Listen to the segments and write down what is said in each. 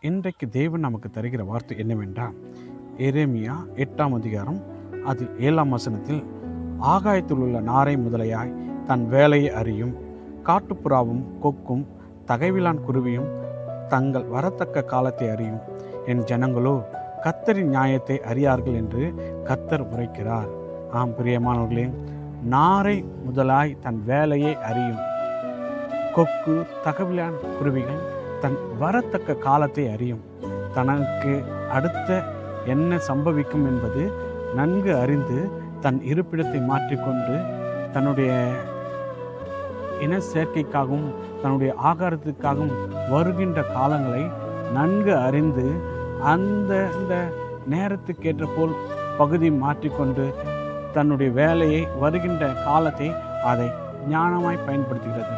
இன்றைக்கு தேவன் நமக்கு தருகிற வார்த்தை என்னவென்றால், எரேமியா 8ஆம் அதிகாரம் அதில் 7ஆம் வசனத்தில், ஆகாயத்தில் உள்ள நாரை முதலையாய் தன் வேலையை அறியும், காட்டுப்புறாவும் கொக்கும் தகைவிலான் குருவியும் தங்கள் வரத்தக்க காலத்தை அறியும், என் ஜனங்களோ கர்த்தரின் நியாயத்தை அறியார்கள் என்று கர்த்தர் உரைக்கிறார். ஆம் பிரியமானவர்களே, நாரை முதலாய் தன் வேலையை அறியும், கொக்கு தகவிலான் குருவிகள் தன் வரத்தக்க காலத்தை அறியும். தனக்கு அடுத்த என்ன சம்பவிக்கும் என்பது நன்கு அறிந்து தன் இருப்பிடத்தை மாற்றிக்கொண்டு தன்னுடைய இன சேர்க்கைக்காகவும் தன்னுடைய ஆகாரத்துக்காகவும் வருகின்ற காலங்களை நன்கு அறிந்து அந்த நேரத்துக்கேற்ற போல் பகுதி மாற்றிக்கொண்டு தன்னுடைய வேலையை வருகின்ற காலத்தை அதை ஞானமாய் பயன்படுத்துகிறது.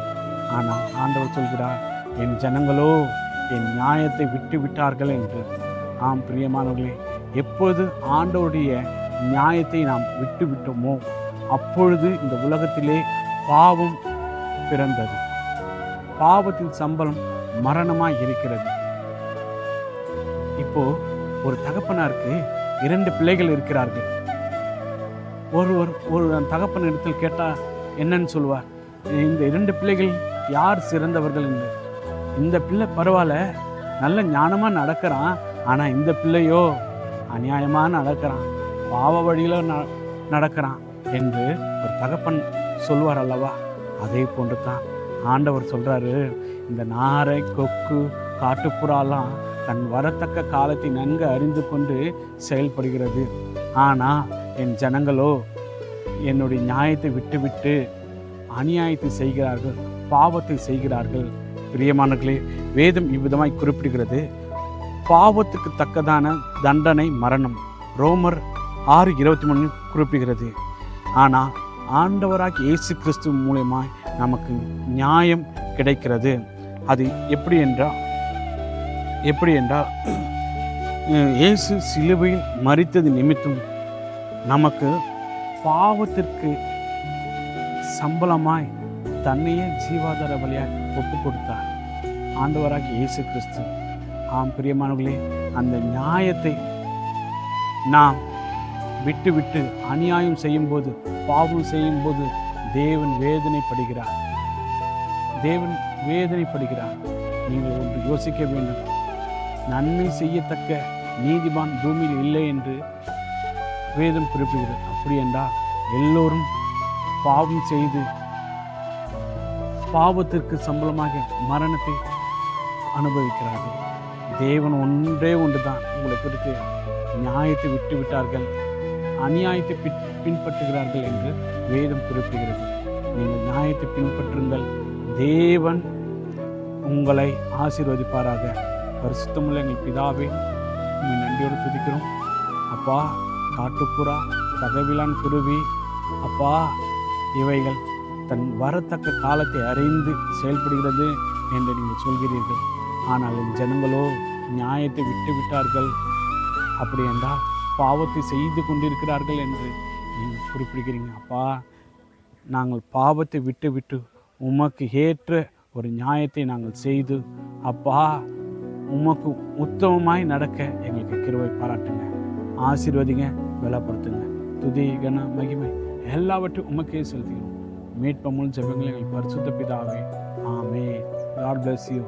ஆனால் ஆண்டவர் சொல்கிறார், என் ஜனங்களோ என் நியாயத்தை விட்டு விட்டார்கள் என்று. ஆம் பிரியமானவர்களே, எப்பொழுது ஆண்டவருடைய நியாயத்தை நாம் விட்டு விட்டோமோ அப்பொழுது இந்த உலகத்திலே பாவம் பிறந்தது. பாவத்தின் சம்பளம் மரணமாய் இருக்கிறது. இப்போ ஒரு தகப்பனாருக்கு 2 பிள்ளைகள் இருக்கிறார்கள். ஒரு தகப்பன் இடத்தில் கேட்டால் என்னன்னு சொல்லுவார்? இந்த 2 பிள்ளைகள் யார் சிறந்தவர்கள் என்று. இந்த பிள்ளை பரவாயில்ல, நல்ல ஞானமாக நடக்கிறான், ஆனால் இந்த பிள்ளையோ அநியாயமாக நடக்கிறான், பாவ வழியில் நடக்கிறான் என்று ஒரு தகப்பன் சொல்வார் அல்லவா? அதே போன்று தான் ஆண்டவர் சொல்கிறாரு, இந்த நாரை கொக்கு காட்டுப்புறாலாம் தன் வரத்தக்க காலத்தை நன்கு அறிந்து கொண்டு செயல்படுகிறது. ஆனால் என் ஜனங்களோ என்னுடைய நியாயத்தை விட்டுவிட்டு அநியாயத்தை செய்கிறார்கள், பாவத்தை செய்கிறார்கள். பிரியமானவர்களே, வேதம் இவ்விதமாய் குறிப்பிடுகிறது, பாவத்துக்கு தக்கதான தண்டனை மரணம். ரோமர் 6:23 குறிப்பிடுகிறது. ஆனால் ஆண்டவராகி இயேசு கிறிஸ்து மூலமாய் நமக்கு நியாயம் கிடைக்கிறது. அது எப்படி என்றால் இயேசு சிலுவையில் மரித்தது நிமித்தம் நமக்கு பாவத்திற்கு சம்பளமாய் தன்னையே ஜீவாதார பலியாய் ஒப்பு கொடுத்தார் ஆண்டவராகி இயேசு கிறிஸ்து. ஆம் பிரியமானவர்களே, அந்த நியாயத்தை நாம் விட்டு அநியாயம் செய்யும்போது, பாவம் செய்யும்போது தேவன் வேதனைப்படுகிறார். நீங்கள் ஒன்று யோசிக்க வேண்டும், நன்மை செய்யத்தக்க நீதிமான் பூமியில் இல்லை என்று வேதம் குறிப்பிடுகிறது. அப்படி என்றால் எல்லோரும் பாவம் செய்து பாவத்திற்கு சம்பளமாக மரணத்தை அனுபவிக்கிறார்கள். தேவன் ஒன்றே ஒன்றுதான் உங்களை குறித்து நியாயத்தை விட்டு விட்டார்கள், அநியாயத்தை பின்பற்றுகிறார்கள் என்று வேதம் குறிப்பிடுகிறது. நீங்கள் நியாயத்தை பின்பற்றுங்கள், தேவன் உங்களை ஆசீர்வதிப்பாராக. பரிசுத்தமுள்ள எங்கள் பிதாவே, உங்கள் நன்றியோடு துதிக்கிறோம் அப்பா. காட்டுப்புறா தகவிலான் குருவி அப்பா, இவைகள் தன் வரத்தக்க காலத்தை அறிந்து செயல்படுகிறது என்று நீங்கள் சொல்கிறீர்கள். ஆனால் என் ஜனங்களோ நியாயத்தை விட்டு விட்டார்கள், அப்படி என்றால் பாவத்தை செய்து கொண்டிருக்கிறார்கள் என்று நீங்கள் குறிப்பிடுகிறீங்க அப்பா. நாங்கள் பாவத்தை விட்டு உமக்கு ஏற்ற ஒரு நியாயத்தை நாங்கள் செய்து அப்பா உமக்கு உத்தமமாய் நடக்க எங்களுக்கு கிருபை பாராட்டுங்க, ஆசீர்வதிங்க, பலப்படுத்துங்க. துதி கன மகிமை எல்லாவற்றையும் உமக்கே செலுத்துகிறோம். மீட்பமும் ஜெபங்கள் எங்கள் பரிசுத்த பிதாவே, ஆமென். God bless you.